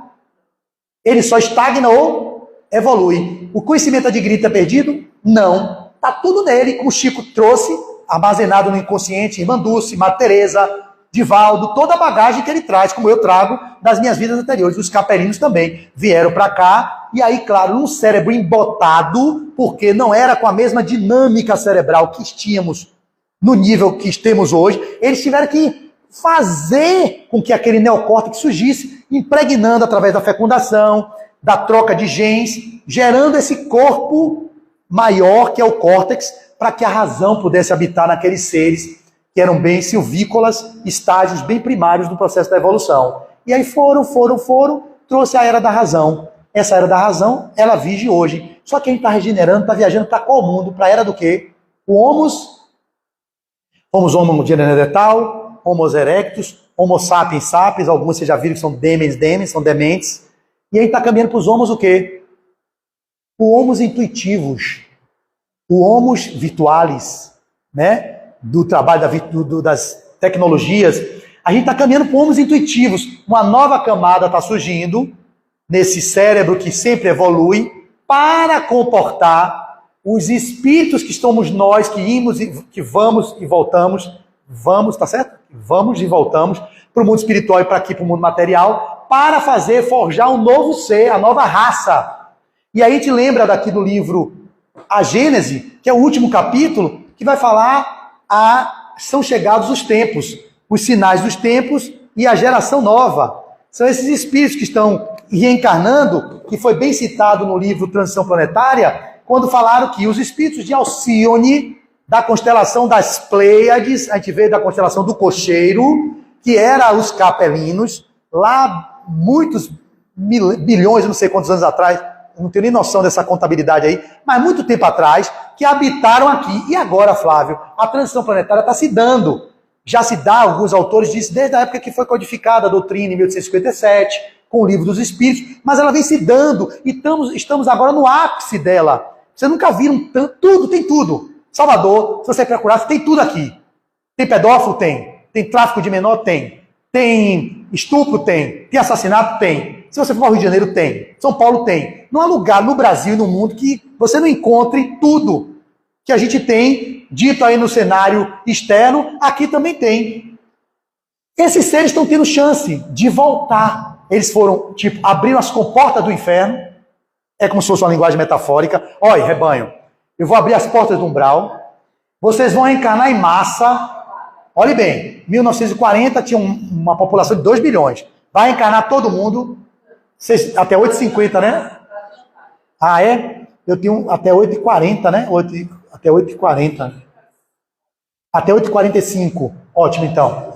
ele só estagna ou evolui. O conhecimento adquirido é perdido? Não. Está tudo nele, como o Chico trouxe, armazenado no inconsciente, Irmã Dulce, Madre Teresa, Divaldo, toda a bagagem que ele traz, como eu trago das minhas vidas anteriores. Os capelinos também vieram para cá, e aí, claro, um cérebro embotado, porque não era com a mesma dinâmica cerebral que tínhamos no nível que temos hoje. Eles tiveram que fazer com que aquele neocórtex surgisse, impregnando através da fecundação, da troca de genes, gerando esse corpo maior, que é o córtex, para que a razão pudesse habitar naqueles seres que eram bem silvícolas, estágios bem primários do processo da evolução. E aí foram, trouxe a Era da Razão. Essa Era da Razão, ela vige hoje. Só que a gente está regenerando, está viajando para qual mundo? Para a Era do quê? O Homo de Neandertal, Homo erectus, Homo sapiens sapiens, alguns vocês já viram que são demens, são dementes. E aí está caminhando para os homos o quê? O homos intuitivos, o homos virtualis, né? Do trabalho das tecnologias. A gente está caminhando para homos intuitivos. Uma nova camada está surgindo nesse cérebro que sempre evolui para comportar os espíritos que estamos nós, que vamos e voltamos, tá certo? Vamos e voltamos para o mundo espiritual e para aqui, para o mundo material, para forjar um novo ser, a nova raça. E aí a gente lembra daqui do livro A Gênese, que é o último capítulo, que vai falar são chegados os tempos, os sinais dos tempos e a geração nova. São esses espíritos que estão reencarnando, que foi bem citado no livro Transição Planetária, quando falaram que os espíritos de Alcíone, da constelação das Pleiades, a gente veio da constelação do Cocheiro, que era os capelinos, lá muitos bilhões, não sei quantos anos atrás, não tenho nem noção dessa contabilidade aí, mas muito tempo atrás, que habitaram aqui. E agora, Flávio, a transição planetária está se dando. Já se dá, alguns autores dizem, desde a época que foi codificada a doutrina, em 1857, com o Livro dos Espíritos, mas ela vem se dando, e estamos agora no ápice dela. Vocês nunca viram tudo, tem tudo. Salvador, se você procurar, tem tudo aqui. Tem pedófilo? Tem. Tem tráfico de menor? Tem. Tem estupro? Tem. Tem assassinato? Tem. Se você for ao Rio de Janeiro, tem. São Paulo tem. Não há lugar no Brasil e no mundo que você não encontre tudo que a gente tem dito aí no cenário externo, aqui também tem. Esses seres estão tendo chance de voltar. Eles foram, abriram as comportas do inferno. É como se fosse uma linguagem metafórica. Olha, rebanho, eu vou abrir as portas do umbral. Vocês vão encarnar em massa. Olhe bem, 1940 tinha uma população de 2 bilhões. Vai encarnar todo mundo. Até 8h50, né? Ah, é? Eu tenho até 8h40, né? Até 8h40. Até 8h45. Ótimo, então.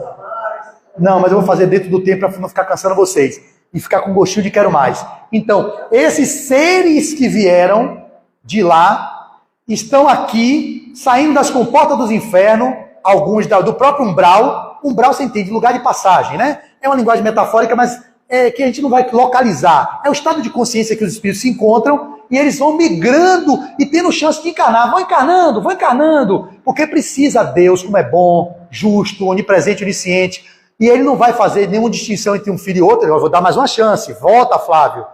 Não, mas eu vou fazer dentro do tempo para não ficar cansando vocês. E ficar com gostinho de quero mais. Então, esses seres que vieram de lá, estão aqui, saindo das comportas dos infernos, alguns do próprio umbral. Umbral, você entende, lugar de passagem, né? É uma linguagem metafórica, mas que a gente não vai localizar. É o estado de consciência que os espíritos se encontram e eles vão migrando e tendo chance de encarnar. Vão encarnando, porque precisa Deus, como é bom, justo, onipresente, onisciente. E ele não vai fazer nenhuma distinção entre um filho e outro. Eu vou dar mais uma chance. Volta, Flávio.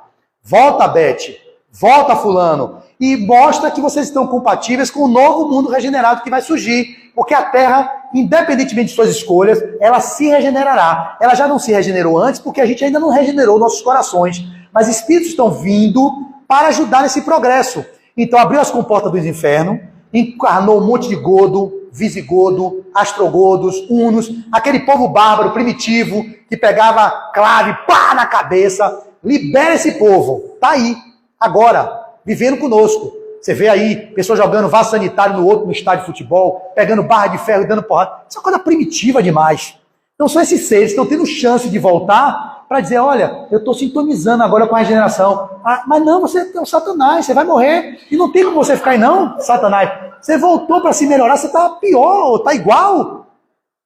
Volta, Beth. Volta, fulano. E mostra que vocês estão compatíveis com o novo mundo regenerado que vai surgir. Porque a Terra, independentemente de suas escolhas, ela se regenerará. Ela já não se regenerou antes, porque a gente ainda não regenerou nossos corações. Mas espíritos estão vindo para ajudar nesse progresso. Então abriu as comportas dos infernos, encarnou um monte de godo, visigodo, astrogodos, hunos, aquele povo bárbaro, primitivo, que pegava clave, pá, na cabeça. Libera esse povo. Tá aí, agora, vivendo conosco. Você vê aí, pessoas jogando vaso sanitário no outro, no estádio de futebol, pegando barra de ferro e dando porrada. Isso é uma coisa primitiva demais. Então são esses seres que estão tendo chance de voltar para dizer, olha, eu estou sintonizando agora com a regeneração. Ah, mas não, você é um Satanás, você vai morrer. E não tem como você ficar aí não, Satanás. Você voltou para se melhorar, você está pior, está igual.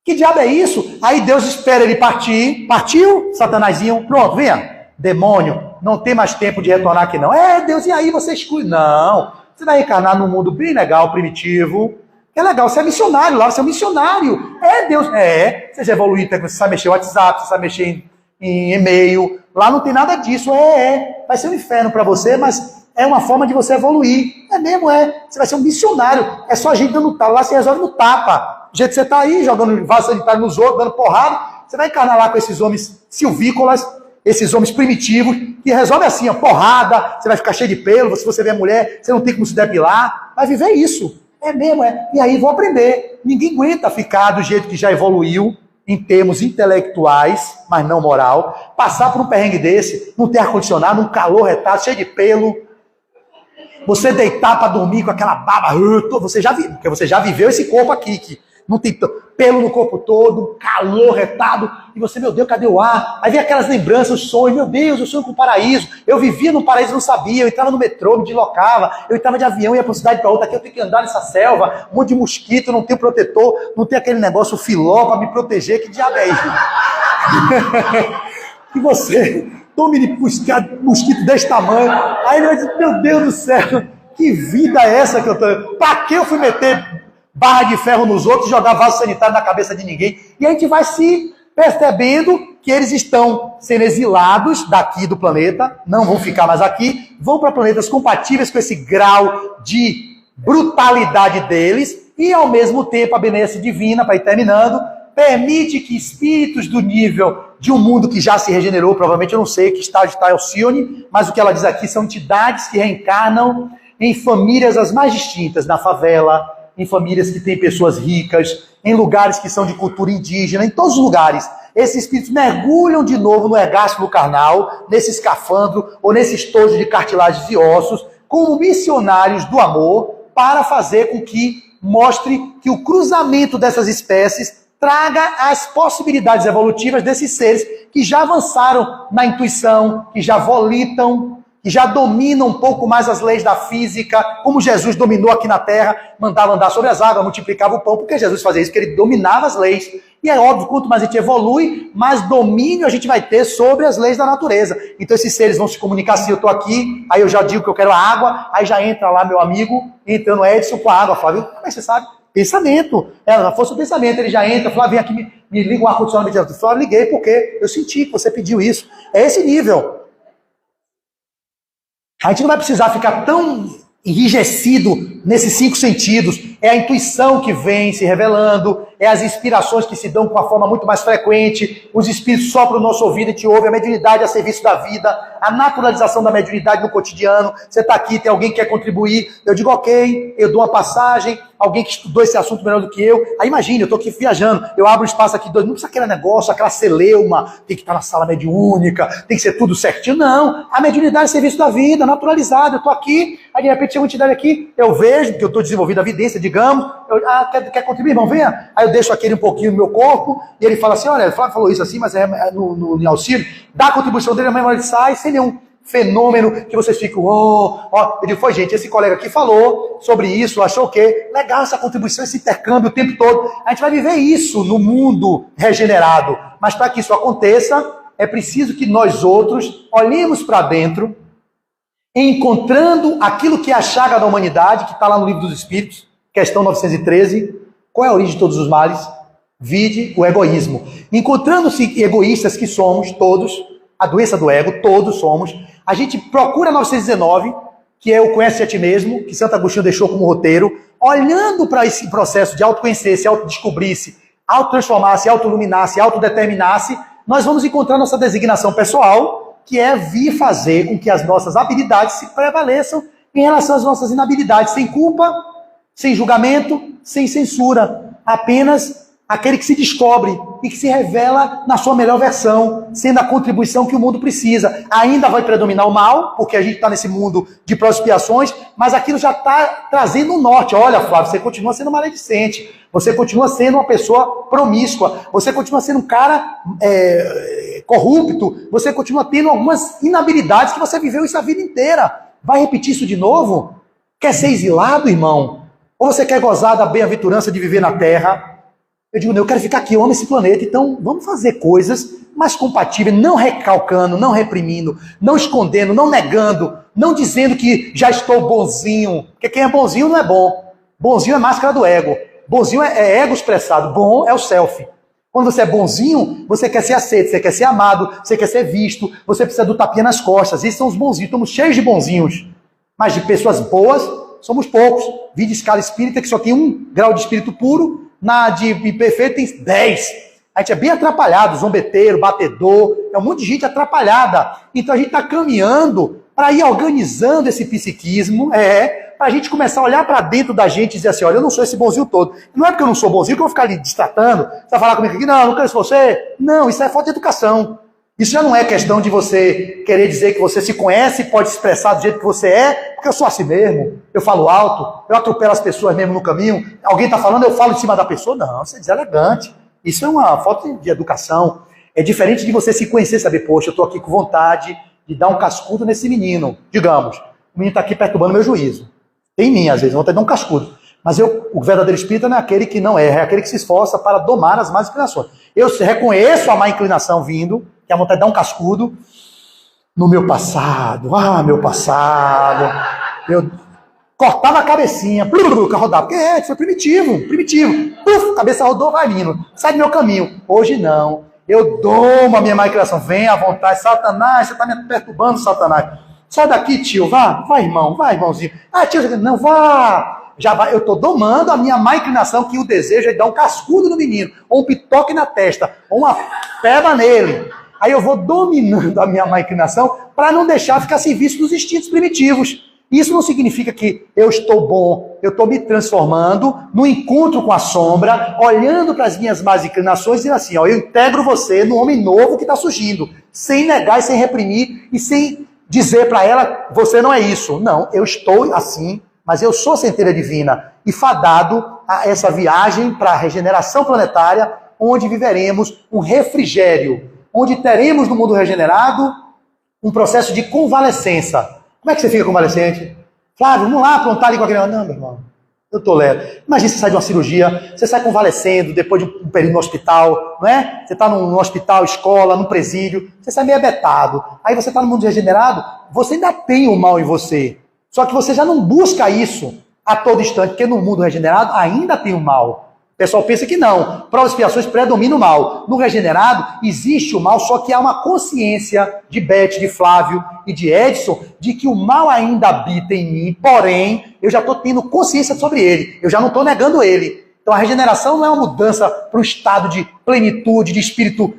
Que diabo é isso? Aí Deus espera ele partir. Partiu, Satanazinho, pronto, venha. Demônio, não tem mais tempo de retornar aqui não. Deus, e aí você exclui? Não. Você vai encarnar num mundo bem legal, primitivo. É legal, você é missionário lá, você é um missionário. Deus. Você já evoluiu, você sabe mexer no WhatsApp, você sabe mexer em e-mail. Lá não tem nada disso. Vai ser um inferno para você, mas é uma forma de você evoluir. Mesmo. Você vai ser um missionário. É só a gente dando tapa. Lá você resolve no tapa. Do jeito que você está aí, jogando vaso sanitário nos outros, dando porrada, você vai encarnar lá com esses homens silvícolas, esses homens primitivos, que resolve assim, ó, porrada, você vai ficar cheio de pelo, se você vê a mulher, você não tem como se depilar, vai viver isso. Mesmo. E aí vou aprender. Ninguém aguenta ficar do jeito que já evoluiu, em termos intelectuais, mas não moral, passar por um perrengue desse, não ter ar-condicionado, um calor retado, cheio de pelo, você deitar para dormir com aquela baba, você já viveu esse corpo aqui, que não tem pelo no corpo todo, calor retado, e você, meu Deus, cadê o ar? Aí vem aquelas lembranças, os sonhos, meu Deus, eu sonho com o paraíso, eu vivia no paraíso, não sabia, eu entrava no metrô, me deslocava, eu entrava de avião, ia para uma cidade para outra, aqui eu tenho que andar nessa selva, um monte de mosquito, não tem protetor, não tem aquele negócio filó para me proteger, que diabo é isso? E você tome mosquito desse tamanho, aí ele vai dizer, meu Deus do céu, que vida é essa que eu tô... Para que eu fui meter barra de ferro nos outros, jogar vaso sanitário na cabeça de ninguém? E a gente vai se percebendo que eles estão sendo exilados daqui do planeta, não vão ficar mais aqui, vão para planetas compatíveis com esse grau de brutalidade deles, e ao mesmo tempo a benevolência divina, para ir terminando, permite que espíritos do nível de um mundo que já se regenerou, provavelmente eu não sei que estágio está Alcione, mas o que ela diz aqui são entidades que reencarnam em famílias as mais distintas, na favela, em famílias que têm pessoas ricas, em lugares que são de cultura indígena, em todos os lugares. Esses espíritos mergulham de novo no ergástulo carnal, nesse escafandro ou nesse estojo de cartilagens e ossos, como missionários do amor, para fazer com que mostre que o cruzamento dessas espécies traga as possibilidades evolutivas desses seres que já avançaram na intuição, que já volitam, que já dominam um pouco mais as leis da física, como Jesus dominou aqui na Terra, mandava andar sobre as águas, multiplicava o pão, porque Jesus fazia isso, porque ele dominava as leis. E é óbvio, quanto mais a gente evolui, mais domínio a gente vai ter sobre as leis da natureza. Então esses seres vão se comunicar assim, eu estou aqui, aí eu já digo que eu quero a água, aí já entra lá meu amigo, entrando Edson com a água, Flávio, como é que você sabe? Pensamento. Na força do pensamento, ele já entra, Flávio, vem aqui, me liga o ar-condicionado, Flávio, liguei porque eu senti que você pediu isso. É esse nível. A gente não vai precisar ficar tão enrijecido nesses 5 sentidos. É a intuição que vem se revelando, é as inspirações que se dão com uma forma muito mais frequente, os espíritos sopram o nosso ouvido e te ouvem, a mediunidade a serviço da vida, a naturalização da mediunidade no cotidiano. Você está aqui, tem alguém que quer contribuir, eu digo ok, eu dou uma passagem, alguém que estudou esse assunto melhor do que eu. Aí imagine, eu estou aqui viajando, eu abro um espaço aqui, não precisa aquele negócio, aquela celeuma, tem que estar na sala mediúnica, tem que ser tudo certinho. Não, a mediunidade é serviço da vida, naturalizada. Eu estou aqui, aí de repente chega uma entidade aqui, eu vejo que eu estou desenvolvendo a evidência, digamos, quer contribuir, irmão, venha. Aí eu deixo aquele um pouquinho no meu corpo, e ele fala assim, olha, ele falou isso assim, mas no auxílio, dá a contribuição dele, a memória ele sai, sem nenhum fenômeno que vocês ficam, eu digo, foi gente, esse colega aqui falou sobre isso, achou o quê? Legal essa contribuição, esse intercâmbio o tempo todo. A gente vai viver isso no mundo regenerado, mas para que isso aconteça, é preciso que nós outros olhemos para dentro, encontrando aquilo que é a chaga da humanidade, que está lá no Livro dos Espíritos, questão 913, qual é a origem de todos os males? Vide o egoísmo. Encontrando-se egoístas que somos, todos, a doença do ego, todos somos, a gente procura 919, que é o Conhece a Ti Mesmo, que Santo Agostinho deixou como roteiro, olhando para esse processo de autoconhecer-se, autodescobrir-se, autotransformar-se, autoiluminar-se, autodeterminar-se, nós vamos encontrar nossa designação pessoal, que é vir fazer com que as nossas habilidades se prevaleçam em relação às nossas inabilidades, sem culpa, sem julgamento, sem censura. Apenas aquele que se descobre e que se revela na sua melhor versão, sendo a contribuição que o mundo precisa. Ainda vai predominar o mal, porque a gente está nesse mundo de expiações, mas aquilo já está trazendo um norte. Olha, Flávio, você continua sendo maledicente, você continua sendo uma pessoa promíscua, você continua sendo um cara corrupto, você continua tendo algumas inabilidades que você viveu isso a vida inteira. Vai repetir isso de novo? Quer ser exilado, irmão? Ou você quer gozar da bem-aventurança de viver na Terra? Eu digo, não, eu quero ficar aqui, eu amo esse planeta, então vamos fazer coisas mais compatíveis, não recalcando, não reprimindo, não escondendo, não negando, não dizendo que já estou bonzinho, porque quem é bonzinho não é bom. Bonzinho é máscara do ego. Bonzinho é ego expressado, bom é o self. Quando você é bonzinho, você quer ser aceito, você quer ser amado, você quer ser visto, você precisa do tapinha nas costas. Esses são os bonzinhos, estamos cheios de bonzinhos. Mas de pessoas boas, somos poucos. Vi de escala espírita que só tem 1 grau de espírito puro, na de perfeito tem 10. A gente é bem atrapalhado, zombeteiro, batedor, é um monte de gente atrapalhada. Então a gente está caminhando para ir organizando esse psiquismo, para a gente começar a olhar para dentro da gente e dizer assim, olha, eu não sou esse bonzinho todo. Não é porque eu não sou bonzinho que eu vou ficar ali destratando, você vai falar comigo aqui, não quero ser você. Não, isso é falta de educação. Isso já não é questão de você querer dizer que você se conhece e pode se expressar do jeito que você é, porque eu sou assim mesmo, eu falo alto, eu atropelo as pessoas mesmo no caminho, alguém está falando, eu falo em cima da pessoa. Não, você é deselegante. Isso é uma falta de educação. É diferente de você se conhecer, saber, poxa, eu estou aqui com vontade de dar um cascudo nesse menino. Digamos, o menino está aqui perturbando meu juízo. Tem em mim, às vezes, vontade de dar um cascudo. Mas o verdadeiro espírita não é aquele que não erra, é aquele que se esforça para domar as más inclinações. Eu reconheço a má inclinação vindo, que é a vontade de dar um cascudo no meu passado. Meu passado. Eu cortava a cabecinha, rodava, porque foi primitivo. Cabeça rodou, vai menino, sai do meu caminho. Hoje não. Eu domo a minha má inclinação. Vem à vontade, Satanás, você está me perturbando, Satanás. Sai daqui, tio, vai irmão, vai, irmãozinho. Tio, não, vá. já vai, eu estou domando a minha má inclinação, que o desejo é dar um cascudo no menino, ou um pitoque na testa, ou uma peba nele. Aí eu vou dominando a minha má inclinação para não deixar ficar sem vício dos instintos primitivos. Isso não significa que eu estou bom, eu estou me transformando no encontro com a sombra, olhando para as minhas más inclinações e dizendo assim, ó, eu integro você no homem novo que está surgindo, sem negar e sem reprimir e sem dizer para ela, você não é isso. Não, eu estou assim, mas eu sou centelha divina e fadado a essa viagem para a regeneração planetária, onde viveremos um refrigério, onde teremos no mundo regenerado um processo de convalescença. Como é que você fica convalescente? Flávio, vamos lá aprontar ali com aquele... Não, meu irmão, eu tolero. Imagina você sai de uma cirurgia, você sai convalescendo depois de um período no hospital, não é? Você está num hospital, escola, num presídio, você sai meio abetado. Aí você está no mundo regenerado, você ainda tem o mal em você. Só que você já não busca isso a todo instante, porque no mundo regenerado ainda tem o mal. O pessoal pensa que não. Provas e expiações predomina o mal. No regenerado existe o mal, só que há uma consciência de Beth, de Flávio e de Edson de que o mal ainda habita em mim, porém, eu já estou tendo consciência sobre ele. Eu já não estou negando ele. Então a regeneração não é uma mudança para o estado de plenitude, de espírito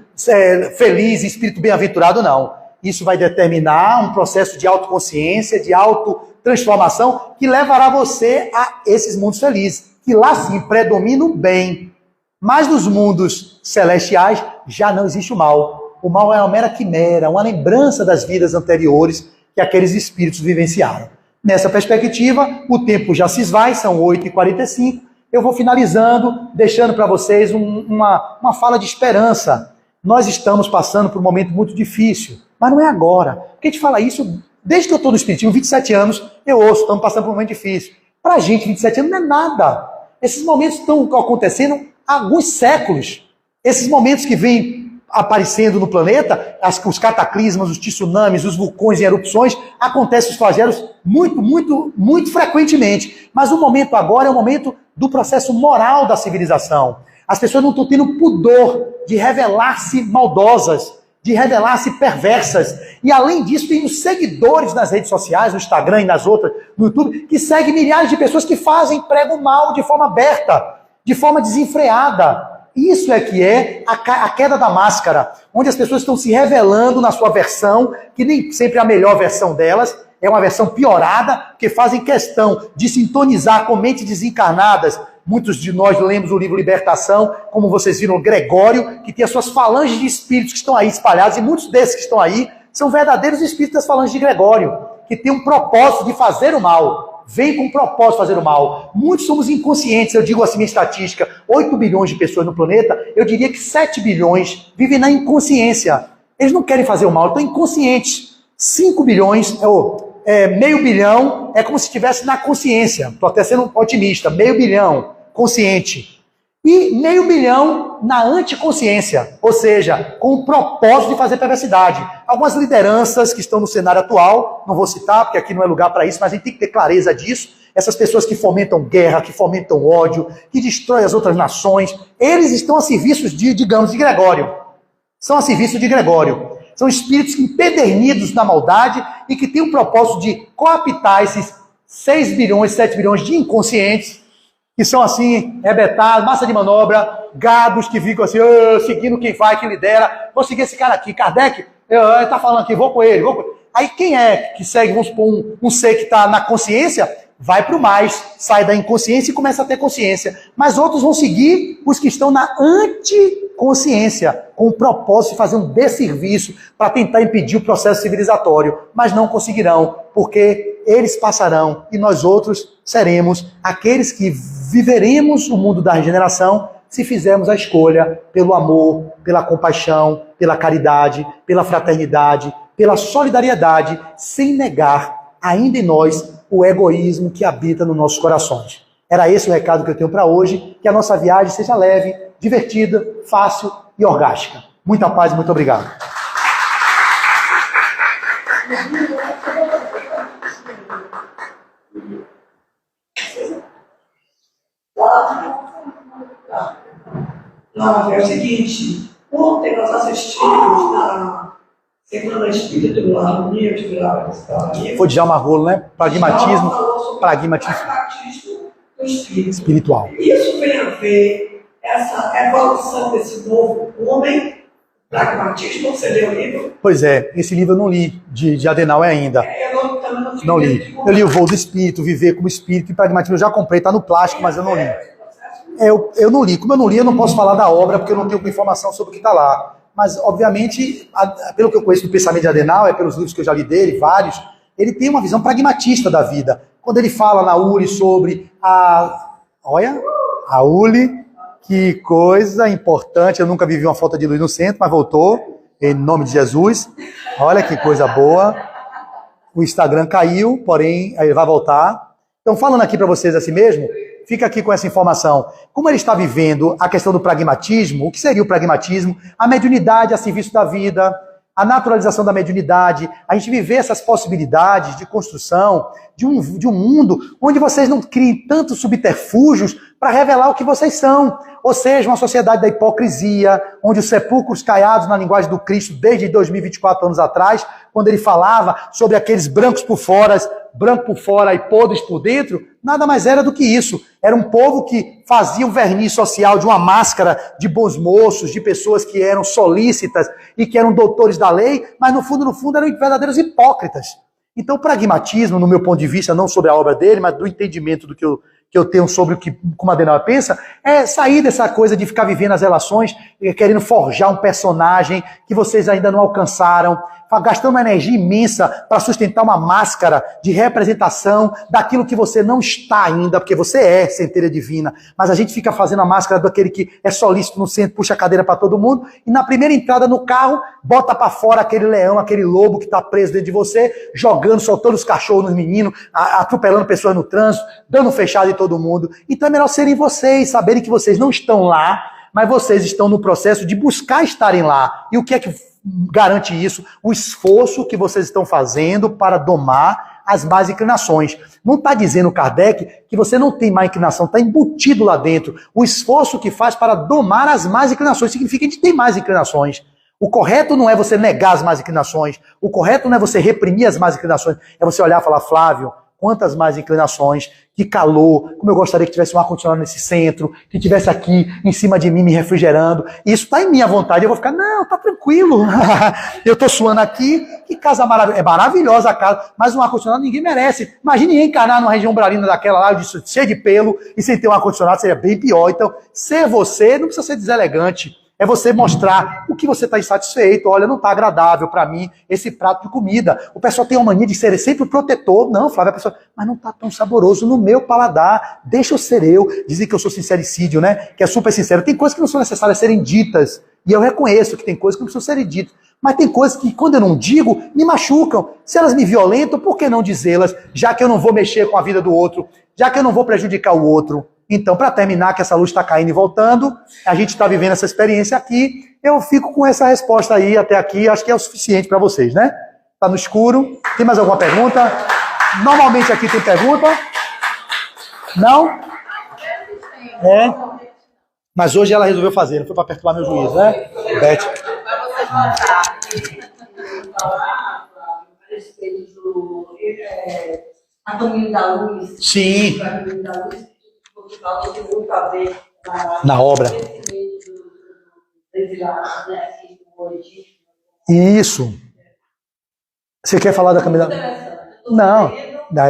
feliz, espírito bem-aventurado, não. Isso vai determinar um processo de autoconsciência, de autotransformação, que levará você a esses mundos felizes. Que lá sim predomina o bem. Mas nos mundos celestiais já não existe o mal. O mal é uma mera quimera, uma lembrança das vidas anteriores que aqueles espíritos vivenciaram. Nessa perspectiva, o tempo já se esvai, são 8h45. Eu vou finalizando, deixando para vocês uma fala de esperança. Nós estamos passando por um momento muito difícil, mas não é agora. Porque a gente fala isso desde que eu estou no Espiritismo, 27 anos, eu ouço, estamos passando por um momento difícil. Para a gente, 27 anos não é nada. Esses momentos estão acontecendo há alguns séculos. Esses momentos que vêm aparecendo no planeta, os cataclismas, os tsunamis, os vulcões em erupções, acontecem os flagelos muito frequentemente. Mas o momento agora é o momento do processo moral da civilização. As pessoas não estão tendo pudor de revelar-se maldosas, de revelar-se perversas. E além disso, tem os seguidores nas redes sociais, no Instagram e nas outras, no YouTube, que seguem milhares de pessoas que pregam mal de forma aberta, de forma desenfreada. Isso é que é a queda da máscara, onde as pessoas estão se revelando na sua versão, que nem sempre é a melhor versão delas, é uma versão piorada, que fazem questão de sintonizar com mentes desencarnadas. Muitos de nós lemos o livro Libertação, como vocês viram, Gregório, que tem as suas falanges de espíritos que estão aí espalhados, e muitos desses que estão aí são verdadeiros espíritos das falanges de Gregório, que tem um propósito de fazer o mal, vem com um propósito de fazer o mal. Muitos somos inconscientes, eu digo assim, minha estatística, 8 bilhões de pessoas no planeta, eu diria que 7 bilhões vivem na inconsciência. Eles não querem fazer o mal, estão inconscientes. 5 bilhões, meio bilhão, é como se estivesse na consciência. Estou até sendo otimista, meio bilhão consciente. E meio bilhão na anticonsciência, ou seja, com o propósito de fazer perversidade. Algumas lideranças que estão no cenário atual, não vou citar, porque aqui não é lugar para isso, mas a gente tem que ter clareza disso. Essas pessoas que fomentam guerra, que fomentam ódio, que destroem as outras nações, eles estão a serviço de Gregório. São a serviço de Gregório. São espíritos empedernidos na maldade e que têm o propósito de coaptar esses 6 bilhões, 7 bilhões de inconscientes, que são assim, rebetados, massa de manobra, gados que ficam assim, seguindo quem vai, quem lidera. Vou seguir esse cara aqui, Kardec, está falando aqui, vou com ele. Aí quem é que segue, vamos supor, um ser que está na consciência, vai para o mais, sai da inconsciência e começa a ter consciência. Mas outros vão seguir os que estão na anticonsciência, com o propósito de fazer um desserviço para tentar impedir o processo civilizatório. Mas não conseguirão, porque eles passarão e nós outros seremos aqueles que viveremos o mundo da regeneração se fizermos a escolha pelo amor, pela compaixão, pela caridade, pela fraternidade, pela solidariedade, sem negar ainda em nós o egoísmo que habita nos nossos corações. Era esse o recado que eu tenho para hoje, que a nossa viagem seja leve, divertida, fácil e orgástica. Muita paz e muito obrigado. Não, é o seguinte, ontem nós assistimos na Semana Espírita do Lar Humilde, Foi de Djalma Rolo, né? Pragmatismo. Pragmatismo espiritual. Isso tem a ver, essa evolução desse novo homem, pragmatismo, você leu o livro? Pois é, esse livro eu não li, de Adenauer ainda. Eu também Não li. Eu li O Voo do Espírito, Viver como Espírito e Pragmatismo. Eu já comprei, está no plástico, mas eu não li. Eu não li. Como eu não li, eu não posso falar da obra, porque eu não tenho informação sobre o que está lá. Mas, obviamente, pelo que eu conheço do pensamento de Adenauer, pelos livros que eu já li dele, vários, ele tem uma visão pragmatista da vida. Quando ele fala na ULI sobre Olha, a ULI, que coisa importante. Eu nunca vivi uma falta de luz no centro, mas voltou, em nome de Jesus. Olha que coisa boa. O Instagram caiu, porém, ele vai voltar. Então, falando aqui para vocês assim mesmo, fica aqui com essa informação. Como ele está vivendo a questão do pragmatismo, o que seria o pragmatismo? A mediunidade a serviço da vida, a naturalização da mediunidade, a gente viver essas possibilidades de construção de um mundo onde vocês não criem tantos subterfúgios para revelar o que vocês são. Ou seja, uma sociedade da hipocrisia, onde os sepulcros caiados na linguagem do Cristo desde 2024 anos atrás, quando ele falava sobre aqueles brancos por fora e podres por dentro, nada mais era do que isso. Era um povo que fazia um verniz social de uma máscara de bons moços, de pessoas que eram solícitas e que eram doutores da lei, mas no fundo eram verdadeiros hipócritas. Então o pragmatismo, no meu ponto de vista, não sobre a obra dele, mas do entendimento do que eu tenho sobre como Adenauer pensa, é sair dessa coisa de ficar vivendo as relações, querendo forjar um personagem que vocês ainda não alcançaram, gastando uma energia imensa para sustentar uma máscara de representação daquilo que você não está ainda, porque você é centelha divina, mas a gente fica fazendo a máscara daquele que é solícito no centro, puxa a cadeira para todo mundo, e na primeira entrada no carro, bota para fora aquele leão, aquele lobo que está preso dentro de você, jogando, soltando os cachorros nos meninos, atropelando pessoas no trânsito, dando fechado em todo mundo. Então é melhor serem vocês, saberem que vocês não estão lá, mas vocês estão no processo de buscar estarem lá. E o que é que garante isso? O esforço que vocês estão fazendo para domar as más inclinações. Não está dizendo Kardec que você não tem má inclinação, está embutido lá dentro. O esforço que faz para domar as más inclinações significa que a gente tem más inclinações. O correto não é você negar as más inclinações, o correto não é você reprimir as más inclinações, é você olhar e falar: Flávio, quantas mais inclinações, que calor, como eu gostaria que tivesse um ar-condicionado nesse centro, que tivesse aqui em cima de mim me refrigerando. Isso está em minha vontade, eu vou ficar: não, tá tranquilo, eu tô suando aqui, que casa maravilhosa, é maravilhosa a casa, mas um ar-condicionado ninguém merece. Imagine reencarnar numa região umbralina daquela lá, cheia de pelo, e sem ter um ar-condicionado seria bem pior. Então, ser você não precisa ser deselegante. É você mostrar o que você está insatisfeito. Olha, não está agradável para mim esse prato de comida. O pessoal tem uma mania de ser sempre protetor. Não, Flávio, a pessoa, mas não está tão saboroso no meu paladar. Deixa eu ser eu. Dizem que eu sou sincericídio, né? Que é super sincero. Tem coisas que não são necessárias serem ditas. E eu reconheço que tem coisas que não precisam serem ditas. Mas tem coisas que, quando eu não digo, me machucam. Se elas me violentam, por que não dizê-las? Já que eu não vou mexer com a vida do outro. Já que eu não vou prejudicar o outro. Então, para terminar, que essa luz está caindo e voltando, a gente está vivendo essa experiência aqui, eu fico com essa resposta aí até aqui, acho que é o suficiente para vocês, né? Está no escuro. Tem mais alguma pergunta? Normalmente aqui tem pergunta? Não? É? Mas hoje ela resolveu fazer, não foi para perturbar meu juízo, né? Beth. A Caminho da Luz. Sim. Caminho da Luz. Tem muito a ver na obra. Isso. Você quer falar da Caminho da Luz? Não.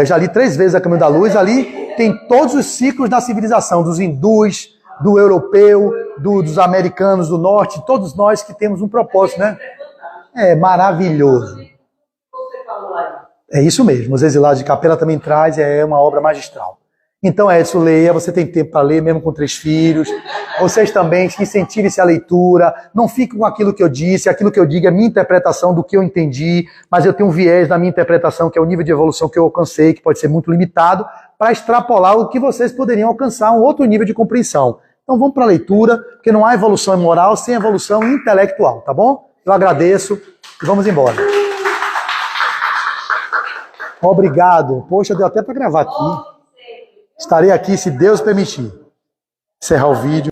Eu já li 3 vezes a Caminho da Luz. Ali tem todos os ciclos da civilização, dos hindus, do europeu, dos americanos do norte, todos nós que temos um propósito, né? É maravilhoso. É isso mesmo. Os Exilados de Capela também traz, é uma obra magistral. Então, Edson, leia, você tem tempo para ler, mesmo com 3 filhos. Vocês também, incentivem-se a leitura, não fiquem com aquilo que eu disse, aquilo que eu digo é minha interpretação do que eu entendi, mas eu tenho um viés na minha interpretação, que é o nível de evolução que eu alcancei, que pode ser muito limitado, para extrapolar o que vocês poderiam alcançar, um outro nível de compreensão. Então vamos para a leitura, porque não há evolução moral sem evolução intelectual, tá bom? Eu agradeço e vamos embora. Obrigado. Poxa, deu até para gravar aqui. Estarei aqui se Deus permitir. Encerrar o vídeo.